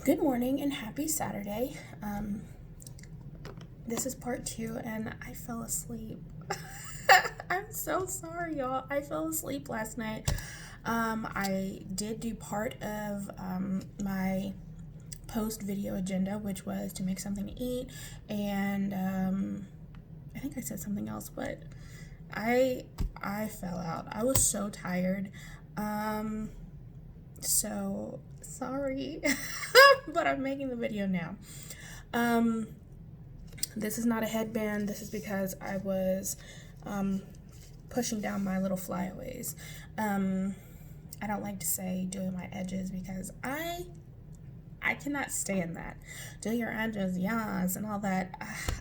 Good morning and happy Saturday. This is part 2 and I fell asleep. I'm so sorry, y'all. I fell asleep last night. I did do part of my post video agenda, which was to make something to eat, and I think I said something else, but I fell out. I was so tired. So sorry, but I'm making the video now. This is not a headband. This is because I was pushing down my little flyaways. I don't like to say doing my edges because I cannot stand that. Do your edges, yes, and all that.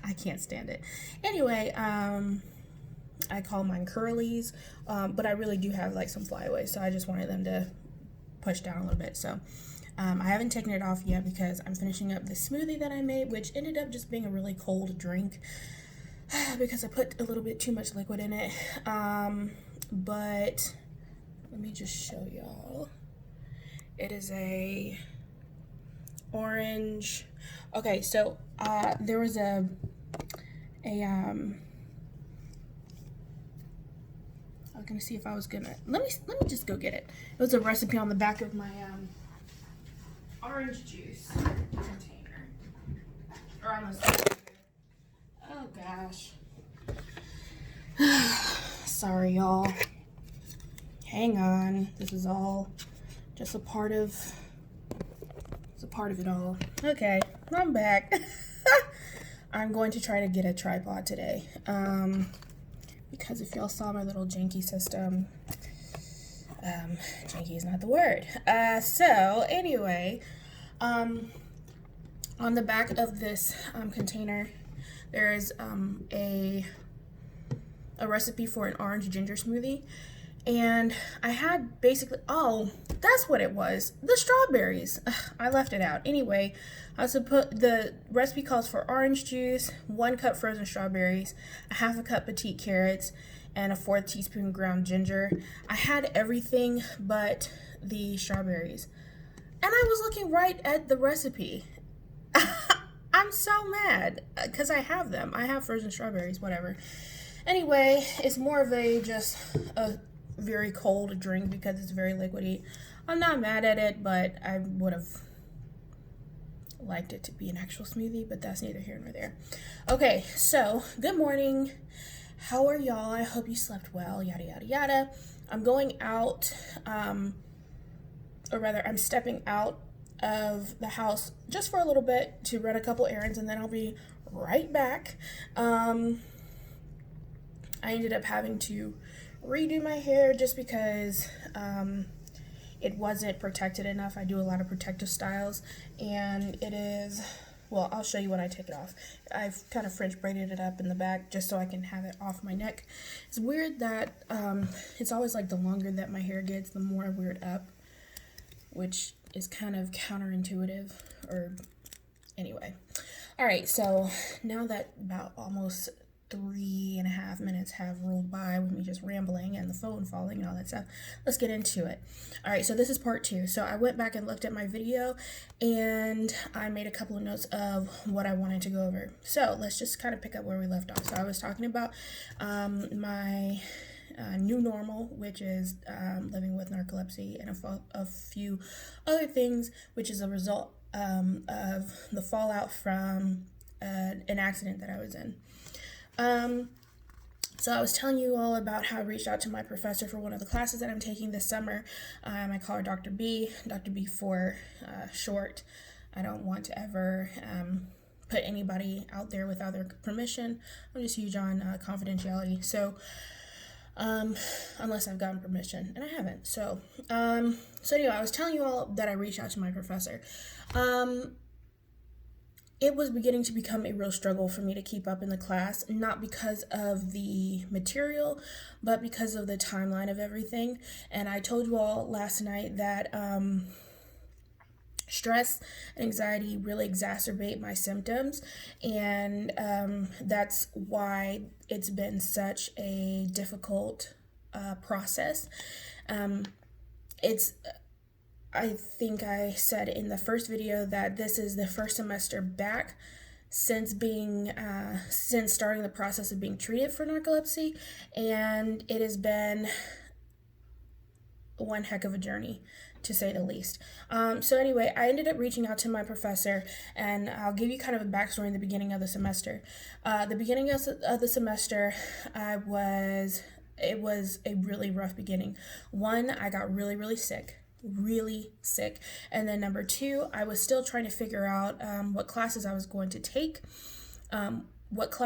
I can't stand it. Anyway, I call mine curlies, but I really do have like some flyaways, so I just wanted them to push down a little bit. So I haven't taken it off yet because I'm finishing up the smoothie that I made, which ended up just being a really cold drink because I put a little bit too much liquid in it. But let me just show y'all. It is a orange. Okay, so there was a I was gonna see if I was gonna let me just go get it. It was a recipe on the back of my orange juice container. Or on the side. Oh gosh. Sorry, y'all. Hang on. This is all just a part of it all. Okay, I'm back. I'm going to try to get a tripod today. Because if y'all saw my little janky system, janky is not the word. So anyway, on the back of this container, there is a recipe for an orange ginger smoothie. And I had basically, oh, that's what it was. The strawberries. Ugh, I left it out. Anyway, I was to put, the recipe calls for orange juice, 1 cup frozen strawberries, a half a cup petite carrots, and a 4th teaspoon ground ginger. I had everything but the strawberries. And I was looking right at the recipe. I'm so mad because I have them. I have frozen strawberries, whatever. Anyway, it's more of just a very cold drink because it's very liquidy. I'm not mad at it, but I would have liked it to be an actual smoothie, but that's neither here nor there. Okay, so good morning. How are y'all? I hope you slept well, yada yada yada. I'm going out, or rather I'm stepping out of the house just for a little bit to run a couple errands, and then I'll be right back. I ended up having to redo my hair just because it wasn't protected enough. I do a lot of protective styles, and it is, well, I'll show you when I take it off. I've kind of French braided it up in the back just so I can have it off my neck. It's weird that it's always like the longer that my hair gets, the more I wear it up, which is kind of counterintuitive, or anyway. All right, so now that about almost 3.5 minutes have rolled by with me just rambling and the phone falling and all that stuff, let's get into it. All right, so this is part 2. So I went back and looked at my video and I made a couple of notes of what I wanted to go over. So let's just kind of pick up where we left off. So I was talking about my new normal, which is living with narcolepsy, and a few other things, which is a result of the fallout from an accident that I was in. So I was telling you all about how I reached out to my professor for one of the classes that I'm taking this summer. I call her Dr. B for short. I don't want to ever put anybody out there without their permission. I'm just huge on confidentiality. So unless I've gotten permission, and I haven't. So anyway, I was telling you all that I reached out to my professor. It was beginning to become a real struggle for me to keep up in the class, not because of the material, but because of the timeline of everything. And I told you all last night that stress and anxiety really exacerbate my symptoms, and that's why it's been such a difficult process. It's I think I said in the first video that this is the first semester back since starting the process of being treated for narcolepsy, and it has been one heck of a journey, to say the least. So anyway, I ended up reaching out to my professor, and I'll give you kind of a backstory in the beginning of the semester. The beginning of the semester, it was a really rough beginning. One, I got really sick. Really sick. And then number two, I was still trying to figure out what classes I was going to take, which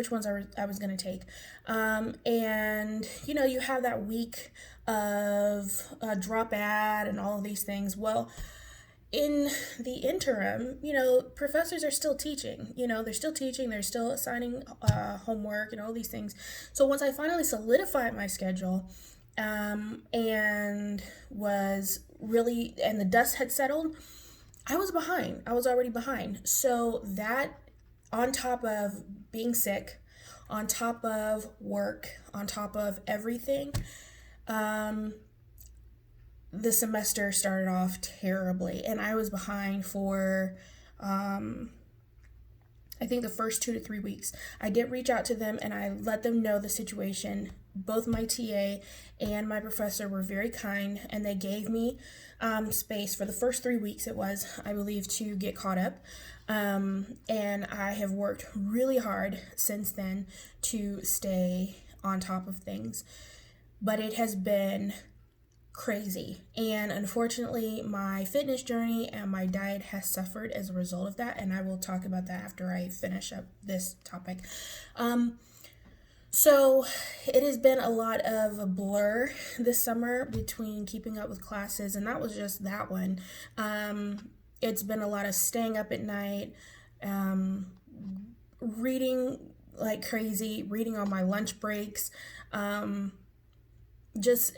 ones I was going to take. And, you have that week of drop ad and all of these things. Well, in the interim, professors are still teaching. They're still teaching, they're still assigning homework and all these things. So once I finally solidified my schedule, and the dust had settled, I was behind. I was already behind. So that, on top of being sick, on top of work, on top of everything, the semester started off terribly, and I was behind for I think the first 2 to 3 weeks. I did reach out to them and I let them know the situation. Both my TA and my professor were very kind, and they gave me space for the first 3 weeks, it was, I believe, to get caught up. And I have worked really hard since then to stay on top of things. But it has been crazy, and unfortunately my fitness journey and my diet has suffered as a result of that, and I will talk about that after I finish up this topic. So it has been a lot of a blur this summer between keeping up with classes, and that was just that one. It's been a lot of staying up at night, reading like crazy, reading on my lunch breaks, just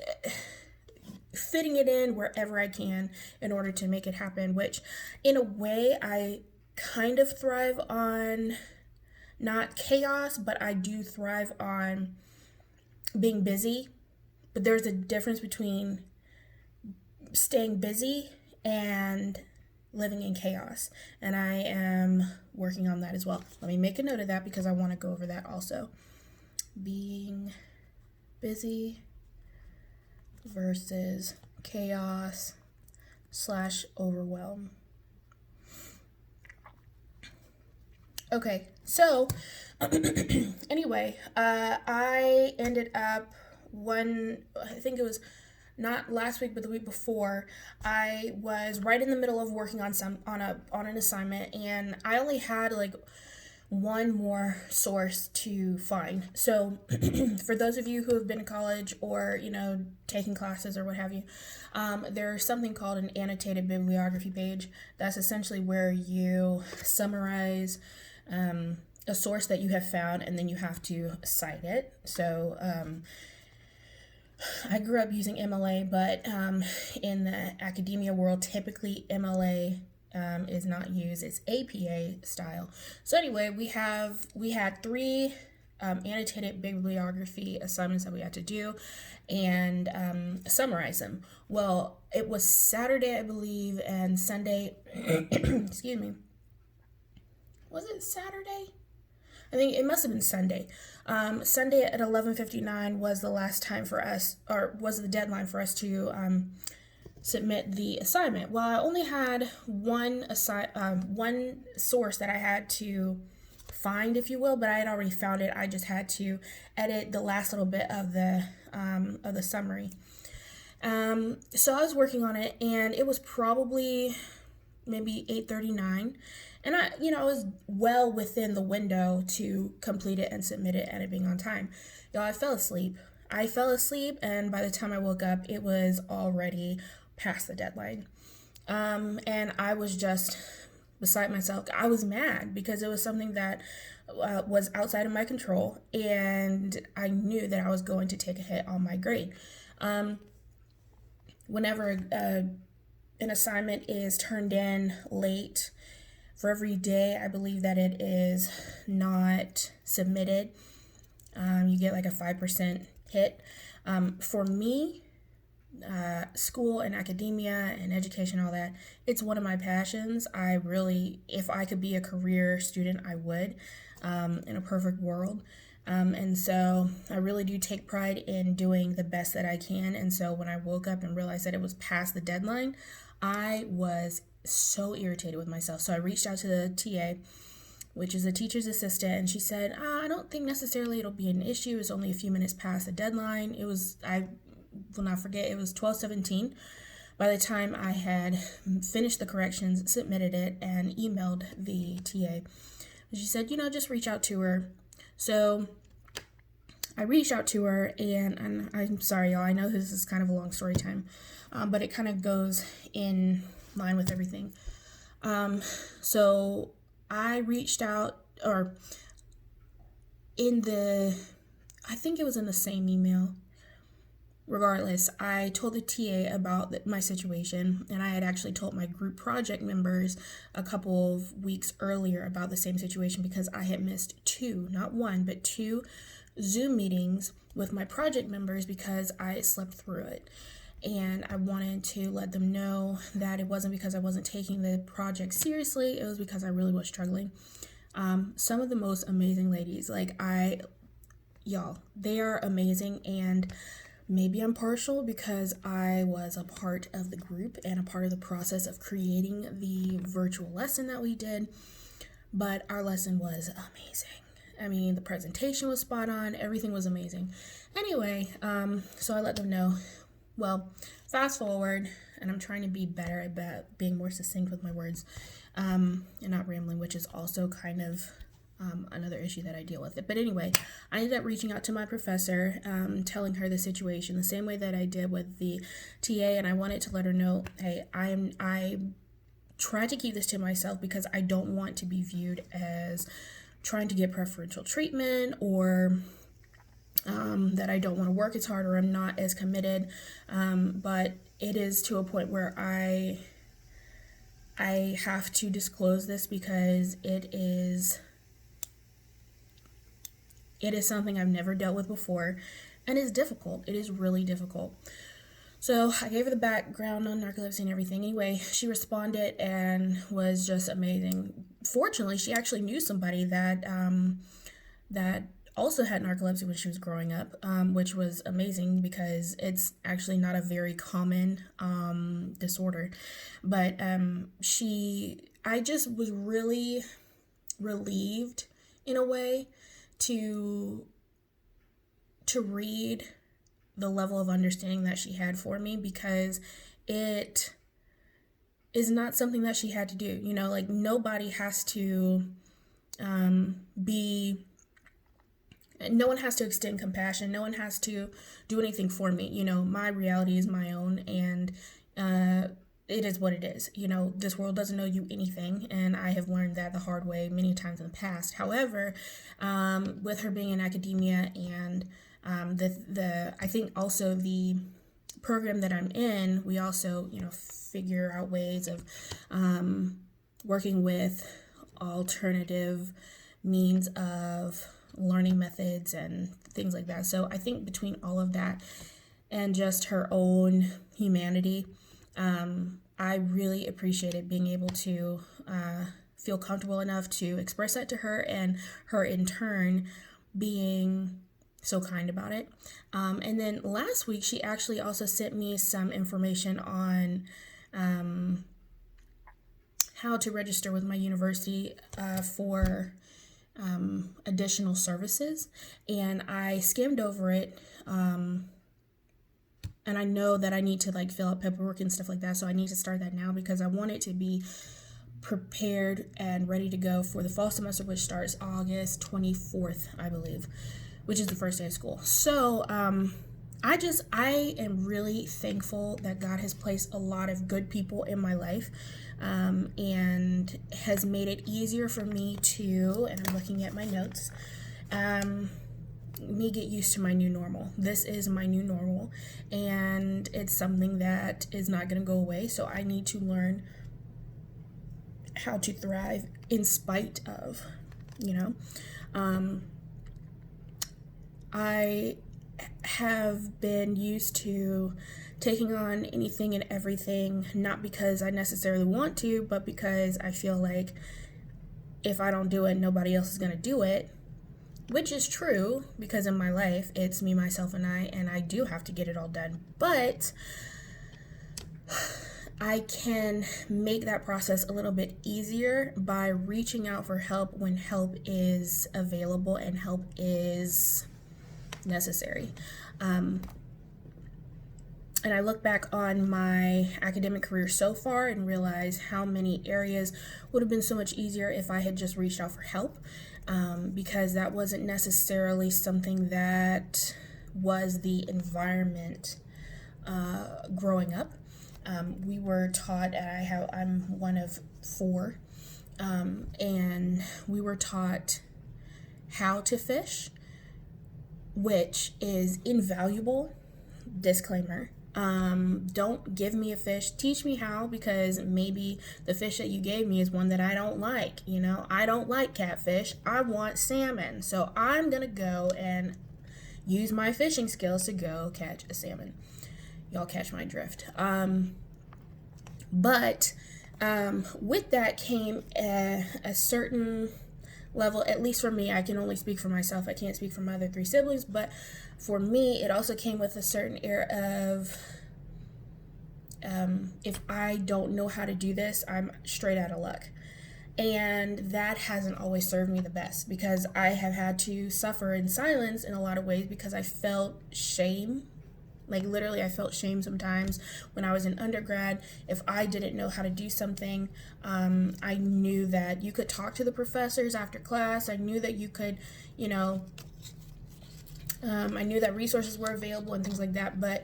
fitting it in wherever I can in order to make it happen, which in a way I kind of thrive on, not chaos, but I do thrive on being busy. But there's a difference between staying busy and living in chaos, and I am working on that as well. Let me make a note of that because I want to go over that also. Being busy versus chaos / overwhelm. Okay, so anyway, I ended up I think it was not last week, but the week before, I was right in the middle of working on an assignment, and I only had like one more source to find. So for those of you who have been to college or, taking classes or what have you, there's something called an annotated bibliography page. That's essentially where you summarize a source that you have found, and then you have to cite it. So I grew up using MLA, but in the academia world, typically MLA is not used. It's APA style. So anyway, we had 3 annotated bibliography assignments that we had to do and summarize them. Well, it was Saturday, I believe, and Sunday. Excuse me. Was it Saturday? I think it must have been Sunday. Sunday at 11:59 was the last time for us, or was the deadline for us to submit the assignment. Well, I only had one source that I had to find, if you will, but I had already found it. I just had to edit the last little bit of the summary. So I was working on it, and it was probably maybe 8:39, and I was well within the window to complete it and submit it, and it being on time. Y'all, I fell asleep, and by the time I woke up, it was already past the deadline. And I was just beside myself. I was mad because it was something that was outside of my control, and I knew that I was going to take a hit on my grade. Whenever an assignment is turned in late, for every day I believe that it is not submitted, you get like a 5% hit. For me, school and academia and education, all that. It's one of my passions. I really, if I could be a career student, I would, in a perfect world. And so I really do take pride in doing the best that I can. And so when I woke up and realized that it was past the deadline, I was so irritated with myself. So I reached out to the TA, which is a teacher's assistant, and she said, I don't think necessarily it'll be an issue. It's only a few minutes past the deadline. It was, I will not forget, it was 12:17 by the time I had finished the corrections, submitted it, and emailed the TA. She said, just reach out to her. So I reached out to her, and I'm sorry, y'all, I know this is kind of a long story time, but it kind of goes in line with everything. So I reached out, or I think it was in the same email. Regardless, I told the TA about my situation, and I had actually told my group project members a couple of weeks earlier about the same situation because I had missed not one, but two Zoom meetings with my project members because I slept through it. And I wanted to let them know that it wasn't because I wasn't taking the project seriously, it was because I really was struggling. Some of the most amazing ladies, y'all, they are amazing, and maybe I'm partial because I was a part of the group and a part of the process of creating the virtual lesson that we did, but our lesson was amazing. I mean, the presentation was spot on, everything was amazing. Anyway, so I let them know. Well, fast forward, and I'm trying to be better at being more succinct with my words, and not rambling, which is also kind of another issue that I deal with it. But anyway, I ended up reaching out to my professor, telling her the situation the same way that I did with the TA, and I wanted to let her know, hey, I try to keep this to myself because I don't want to be viewed as trying to get preferential treatment, or that I don't want to work as hard, or I'm not as committed, but it is to a point where I have to disclose this because it is something I've never dealt with before, and it's difficult. It is really difficult. So I gave her the background on narcolepsy and everything. Anyway, she responded and was just amazing. Fortunately, she actually knew somebody that also had narcolepsy when she was growing up, which was amazing because it's actually not a very common disorder. But I just was really relieved in a way to read the level of understanding that she had for me, because it is not something that she had to do. Nobody has to no one has to extend compassion. No one has to do anything for me. My reality is my own, and it is what it is. This world doesn't owe you anything, and I have learned that the hard way many times in the past. However, with her being in academia and I think also the program that I'm in, we also, figure out ways of working with alternative means of learning methods and things like that. So I think between all of that and just her own humanity, I really appreciated being able to feel comfortable enough to express that to her, and her in turn being so kind about it. And then last week, she actually also sent me some information on how to register with my university for additional services. And I skimmed over it. And I know that I need to fill out paperwork and stuff like that. So I need to start that now because I want it to be prepared and ready to go for the fall semester, which starts August 24th, I believe, which is the first day of school. So I am really thankful that God has placed a lot of good people in my life, and has made it easier for me to, and I'm looking at my notes, me get used to my new normal. This is my new normal, and it's something that is not going to go away. So I need to learn how to thrive in spite of, I have been used to taking on anything and everything, not because I necessarily want to, but because I feel like if I don't do it, nobody else is going to do it, which is true because in my life, it's me, myself, and I do have to get it all done. But I can make that process a little bit easier by reaching out for help when help is available and help is necessary. And I look back on my academic career so far and realize how many areas would have been so much easier if I had just reached out for help, because that wasn't necessarily something that was the environment growing up. We were taught, and I'm one of four, and we were taught how to fish, which is invaluable. Disclaimer. Don't give me a fish, teach me how, because maybe the fish that you gave me is one that I don't like. I don't like catfish. I want salmon. So I'm gonna go and use my fishing skills to go catch a salmon. Y'all catch my drift. But with that came a certain level, at least for me. I can only speak for myself. I can't speak for my other three siblings, but for me, it also came with a certain air of, if I don't know how to do this, I'm straight out of luck. And that hasn't always served me the best, because I have had to suffer in silence in a lot of ways because I felt shame. Like literally, I felt shame sometimes when I was in undergrad. If I didn't know how to do something, I knew that you could talk to the professors after class. I knew that you could, I knew that resources were available and things like that, but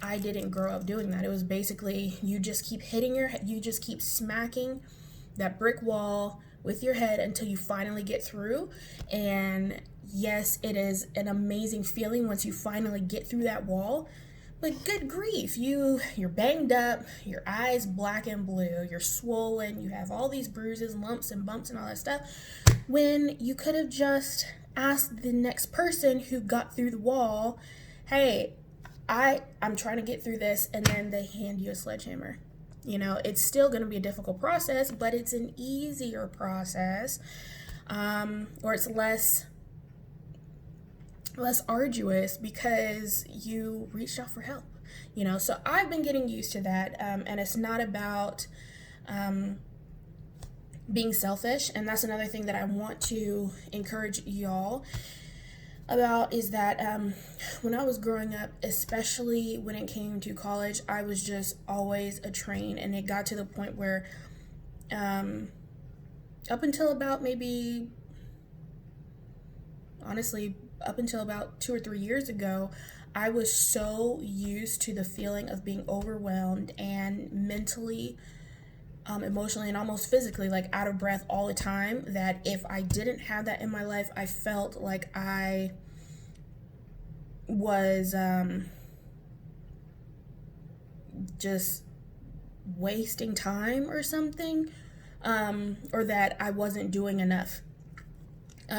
I didn't grow up doing that. It was basically you just keep hitting you just keep smacking that brick wall with your head until you finally get through. And yes, it is an amazing feeling once you finally get through that wall. But good grief, you're banged up, your eyes black and blue, you're swollen, you have all these bruises, lumps and bumps and all that stuff, when you could have just asked the next person who got through the wall, hey, I'm trying to get through this, and then they hand you a sledgehammer. It's still going to be a difficult process, but it's an easier process, or it's less arduous because you reached out for help. So I've been getting used to that, and it's not about being selfish. And that's another thing that I want to encourage y'all about, is that when I was growing up, especially when it came to college, I was just always a train. And it got to the point where up until about 2 or 3 years ago, I was so used to the feeling of being overwhelmed and mentally, emotionally, and almost physically, like out of breath all the time, that if I didn't have that in my life, I felt like I was just wasting time or something, or that I wasn't doing enough.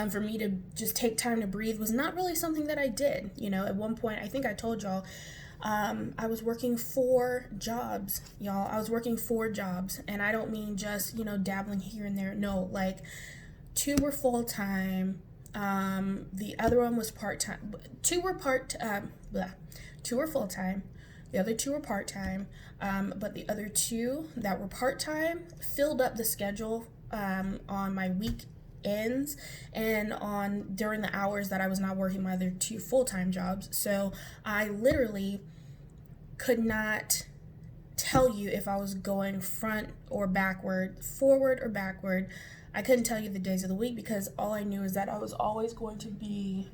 For me to just take time to breathe was not really something that I did. At one point, I think I told y'all, I was working 4 jobs, y'all. I was working 4 jobs, and I don't mean just, dabbling here and there. No, like 2 were full-time. The other one was part-time. 2 were two were full-time. The other 2 were part-time. But the other 2 that were part-time filled up the schedule on my weekends and during the hours that I was not working my other 2 full-time jobs. So I literally could not tell you if I was going front or backward, forward or backward. I couldn't tell you the days of the week, because all I knew is that I was always going to be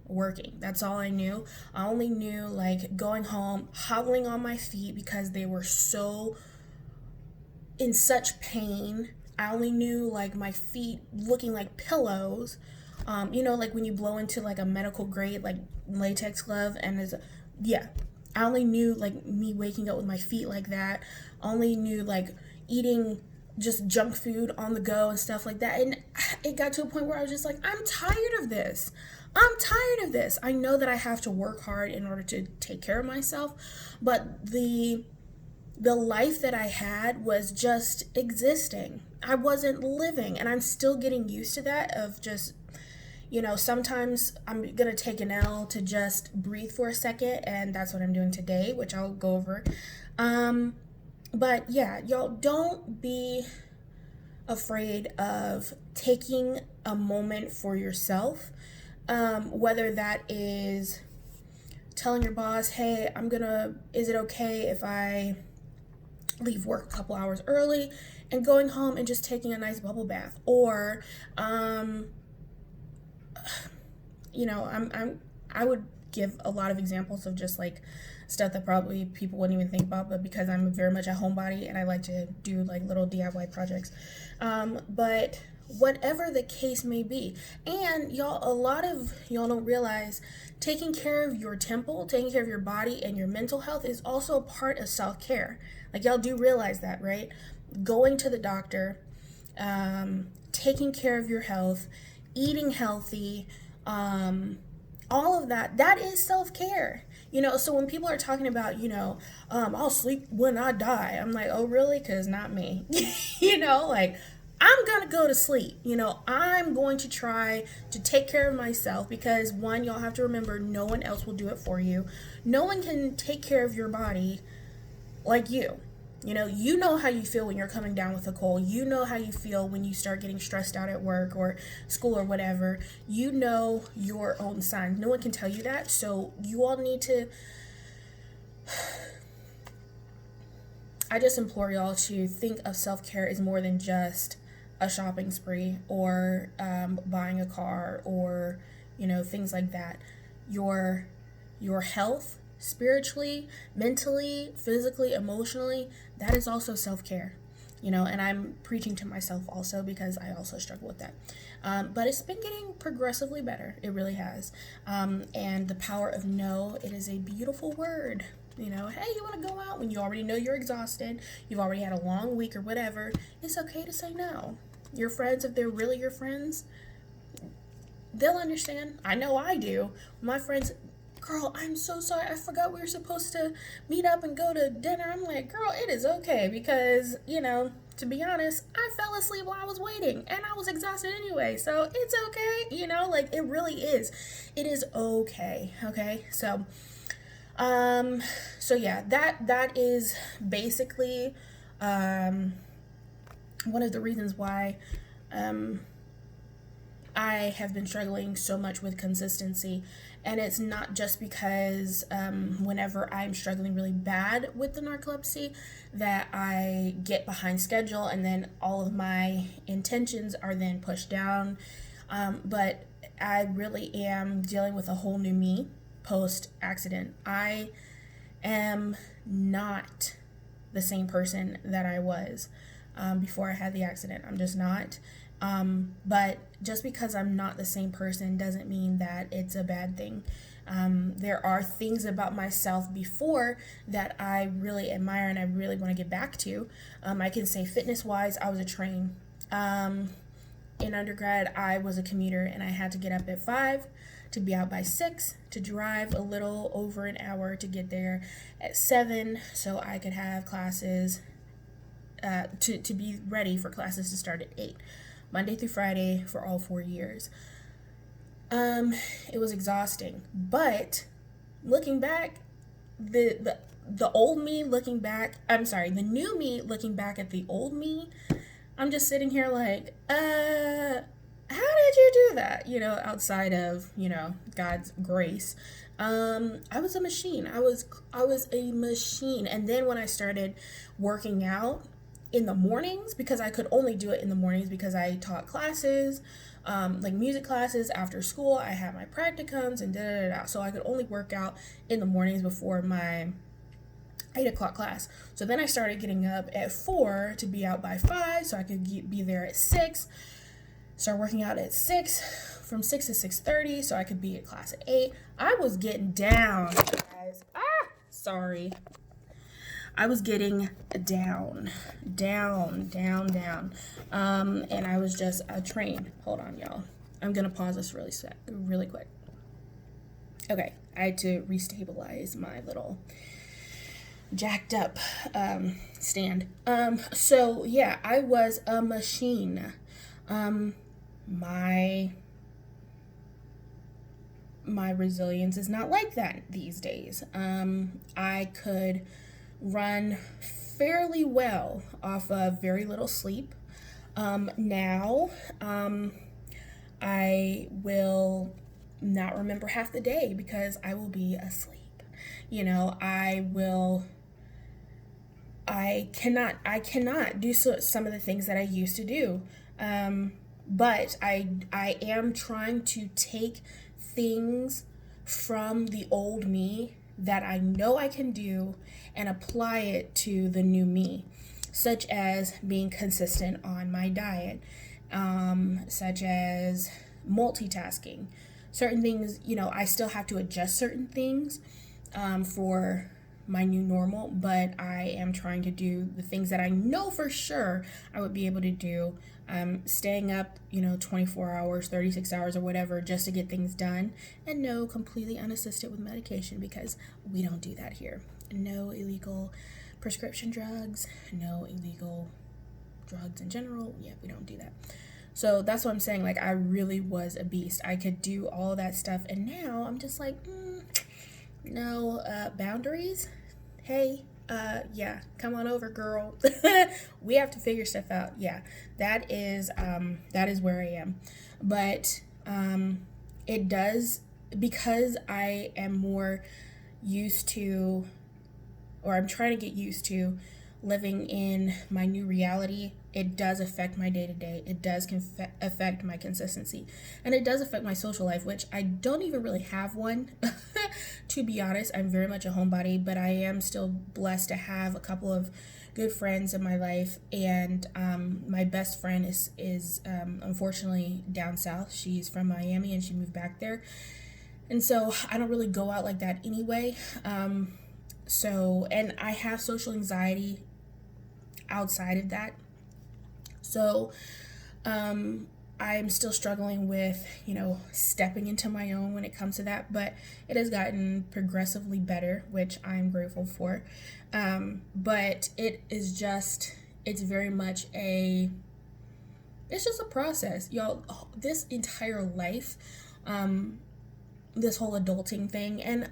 working. That's all I knew. I only knew like going home, hobbling on my feet because they were so in such pain. I only knew like my feet looking like pillows. Like when you blow into like a medical grade like latex glove, and I only knew like me waking up with my feet like that. I only knew like eating just junk food on the go and stuff like that. And it got to a point where I was just like, I'm tired of this. I'm tired of this. I know that I have to work hard in order to take care of myself, but the life that I had was just existing. I wasn't living, and I'm still getting used to that of just, sometimes I'm going to take an L to just breathe for a second, and that's what I'm doing today, which I'll go over. But yeah, y'all, don't be afraid of taking a moment for yourself, whether that is telling your boss, hey, is it okay if I leave work a couple hours early and going home and just taking a nice bubble bath? Or I would give a lot of examples of just like stuff that probably people wouldn't even think about, but because I'm very much a homebody and I like to do like little DIY projects, but whatever the case may be. And y'all, a lot of y'all don't realize taking care of your temple, taking care of your body and your mental health is also a part of self-care. Like, y'all do realize that, right? Going to the doctor, taking care of your health, eating healthy, all of that is self-care. So when people are talking about, I'll sleep when I die, I'm like, oh, really? Because not me. Like, I'm going to go to sleep. I'm going to try to take care of myself because, one, y'all have to remember, no one else will do it for you. No one can take care of your body like you. You know how you feel when you're coming down with a cold. You know how you feel when you start getting stressed out at work or school or whatever. You know your own signs. No one can tell you that. So you all need to, I just implore y'all to think of self-care as more than just a shopping spree or buying a car or, things like that. Your health, spiritually, mentally, physically, emotionally, that is also self-care. And I'm preaching to myself also because I also struggle with that. But it's been getting progressively better. It really has. And the power of no, it is a beautiful word. Hey, you want to go out when you already know you're exhausted, you've already had a long week or whatever, it's okay to say no. Your friends, if they're really your friends, they'll understand. I know I do. My friends, girl, I'm so sorry. I forgot we were supposed to meet up and go to dinner. I'm like, girl, it is okay because, to be honest, I fell asleep while I was waiting and I was exhausted anyway. So it's okay. Like, it really is. It is okay. Okay. So yeah, that is basically, one of the reasons why, I have been struggling so much with consistency. And it's not just because whenever I'm struggling really bad with the narcolepsy that I get behind schedule and then all of my intentions are then pushed down. But I really am dealing with a whole new me post-accident. I am not the same person that I was before I had the accident. I'm just not. But just because I'm not the same person doesn't mean that it's a bad thing. There are things about myself before that I really admire and I really want to get back to. I can say fitness-wise, I was a train. In undergrad, I was a commuter and I had to get up at 5 to be out by 6, to drive a little over an hour to get there at 7 so I could have classes, to be ready for classes to start at 8. Monday through Friday for all 4 years. It was exhausting, but looking back, the old me looking back, the new me looking back at the old me, I'm just sitting here like, how did you do that? Outside of, God's grace. I was a machine. I was a machine. And then when I started working out in the mornings, because I could only do it in the mornings because I taught classes, like music classes after school, I had my practicums and da. So I could only work out in the mornings before my 8 o'clock class. So then I started getting up at 4 to be out by 5 so I could be there at 6. Start working out at 6, from 6 to 6:30 so I could be at class at 8. I was getting down, guys. Sorry. I was getting down. And I was just a train. Hold on, y'all. I'm going to pause this really quick. Okay, I had to restabilize my little jacked up stand. So yeah, I was a machine. My my resilience is not like that these days. I could run fairly well off of very little sleep. Now, I will not remember half the day because I will be asleep. You know, I cannot do some of the things that I used to do. But I am trying to take things from the old me that I know I can do and apply it to the new me, such as being consistent on my diet, such as multitasking. Certain things, you know, I still have to adjust certain things for my new normal, but I am trying to do the things that I know for sure I would be able to do. Staying up, 24 hours, 36 hours, or whatever, just to get things done. And no, completely unassisted with medication because we don't do that here. No illegal prescription drugs, no illegal drugs in general. Yeah, we don't do that. So that's what I'm saying. Like, I really was a beast. I could do all that stuff. And now I'm just like, no boundaries. Hey, yeah, come on over, girl. We have to figure stuff out. Yeah, that is where I am. But it does, because I am more used to, or I'm trying to get used to living in my new reality. It does affect my day to day. It does affect my consistency. And it does affect my social life, which I don't even really have one. To be honest, I'm very much a homebody, but I am still blessed to have a couple of good friends in my life. And my best friend is unfortunately down south. She's from Miami and she moved back there. And so I don't really go out like that anyway. And I have social anxiety outside of that. So, I'm still struggling with, stepping into my own when it comes to that, but it has gotten progressively better, which I'm grateful for. But it's very much it's just a process, y'all. This entire life, this whole adulting thing, and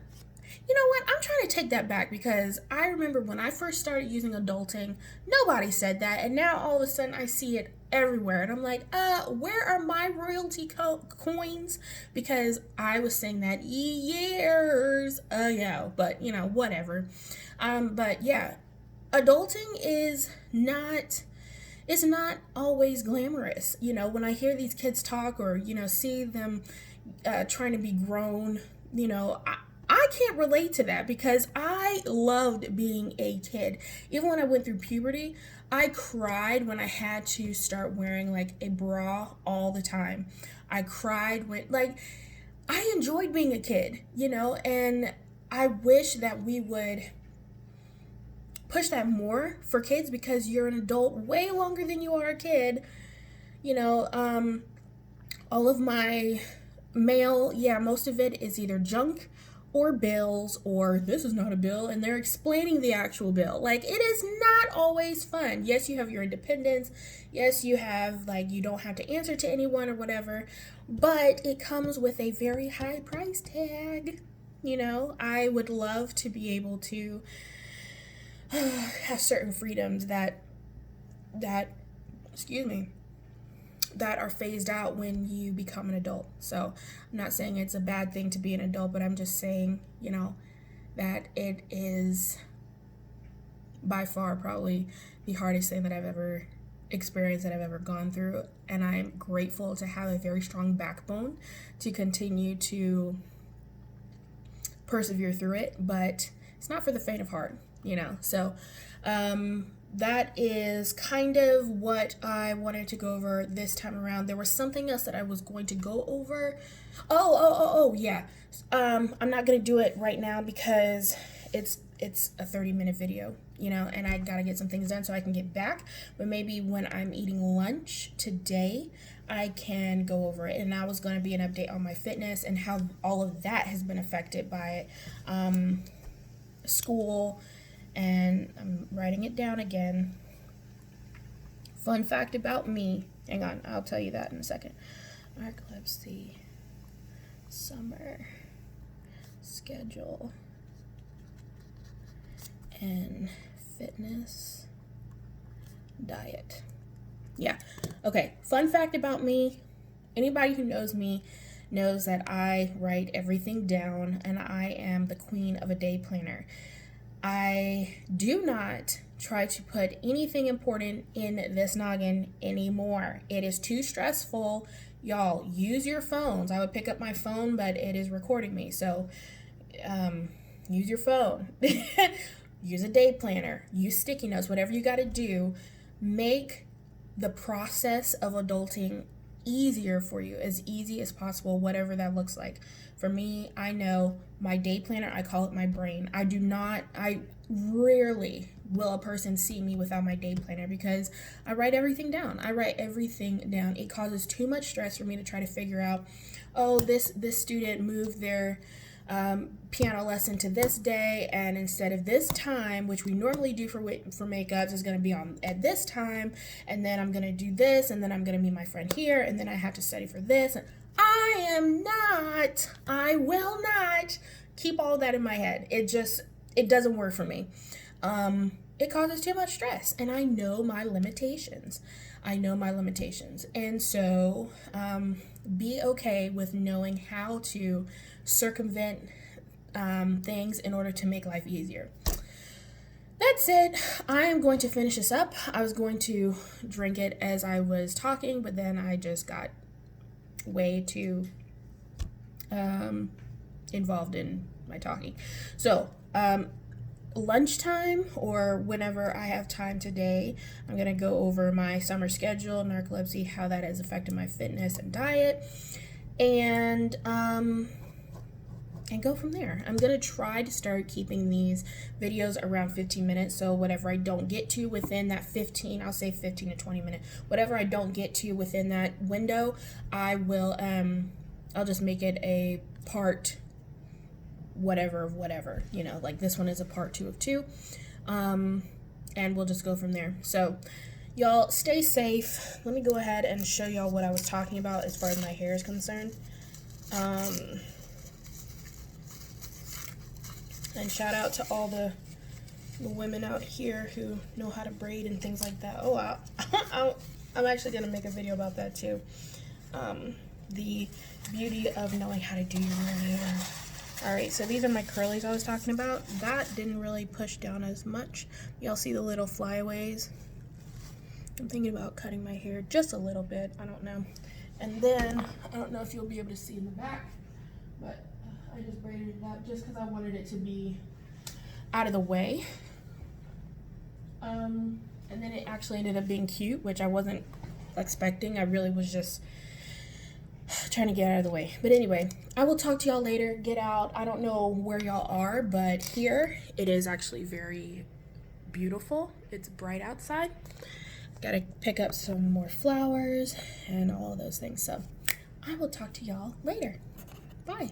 you know what? I'm trying to take that back because I remember when I first started using adulting, nobody said that. And now all of a sudden I see it everywhere. And I'm like, where are my royalty coins? Because I was saying that years ago, but whatever. But yeah, adulting is not, it's not always glamorous. When I hear these kids talk or, see them trying to be grown, I can't relate to that because I loved being a kid. Even when I went through puberty, I cried when I had to start wearing like a bra all the time. I cried when, I enjoyed being a kid, and I wish that we would push that more for kids because you're an adult way longer than you are a kid. All of my mail, most of it is either junk or bills, or this is not a bill, and they're explaining the actual bill. Like, it is not always fun. Yes, you have your independence. Yes, you have, you don't have to answer to anyone or whatever, but it comes with a very high price tag. I would love to be able to have certain freedoms that are phased out when you become an adult. So I'm not saying it's a bad thing to be an adult, but I'm just saying, that it is by far probably the hardest thing that I've ever experienced, that I've ever gone through. And I'm grateful to have a very strong backbone to continue to persevere through it, but it's not for the faint of heart, So, that is kind of what I wanted to go over this time around. There was something else that I was going to go over. Yeah. I'm not going to do it right now because it's a 30-minute video. you know, and I gotta get some things done so I can get back. But maybe when I'm eating lunch today, I can go over it. And that was going to be an update on my fitness and how all of that has been affected by school. And I'm writing it down again. Fun fact about me. Hang on, I'll tell you that in a second. Narcolepsy summer schedule and fitness diet. Yeah. Okay. Fun fact about me. Anybody who knows me knows that I write everything down and I am the queen of a day planner. I do not try to put anything important in this noggin anymore. It is too stressful. Y'all, use your phones. I would pick up my phone, but it is recording me. So use your phone. Use a day planner. Use sticky notes. Whatever you got to do. Make the process of adulting easier for you, as easy as possible, whatever that looks like. For me, I know my day planner, I call it my brain. I rarely will a person see me without my day planner because I write everything down. It causes too much stress for me to try to figure out, oh, this student moved their piano lesson to this day, and instead of this time, which we normally do for makeups, is going to be on at this time, and then I'm going to do this, and then I'm going to meet my friend here, and then I have to study for this. And I will not keep all that in my head. It doesn't work for me. It causes too much stress, and I know my limitations. And so be okay with knowing how to circumvent things in order to make life easier. That's it. I am going to finish this up. I was going to drink it as I was talking, but then I just got way too involved in my talking. So lunchtime or whenever I have time today, I'm going to go over my summer schedule, narcolepsy, how that has affected my fitness and diet, and go from there. I'm going to try to start keeping these videos around 15 minutes. So whatever I don't get to within that 15 to 20 minute, whatever I don't get to within that window, I will, I'll just make it a part whatever, you know, like this one is a part 2 of 2. And we'll just go from there. So y'all stay safe. Let me go ahead and show y'all what I was talking about as far as my hair is concerned. And shout out to all the women out here who know how to braid and things like that. Oh, wow. I'm actually going to make a video about that too. The beauty of knowing how to do your own hair. Alright, so these are my curlies I was talking about. That didn't really push down as much. Y'all see the little flyaways? I'm thinking about cutting my hair just a little bit. I don't know. And then, I don't know if you'll be able to see in the back, but I just braided it up just because I wanted it to be out of the way. And then it actually ended up being cute, which I wasn't expecting. I really was just trying to get out of the way. But anyway, I will talk to y'all later. Get out. I don't know where y'all are, but here it is actually very beautiful. It's bright outside. Gotta pick up some more flowers and all of those things. So I will talk to y'all later. Bye.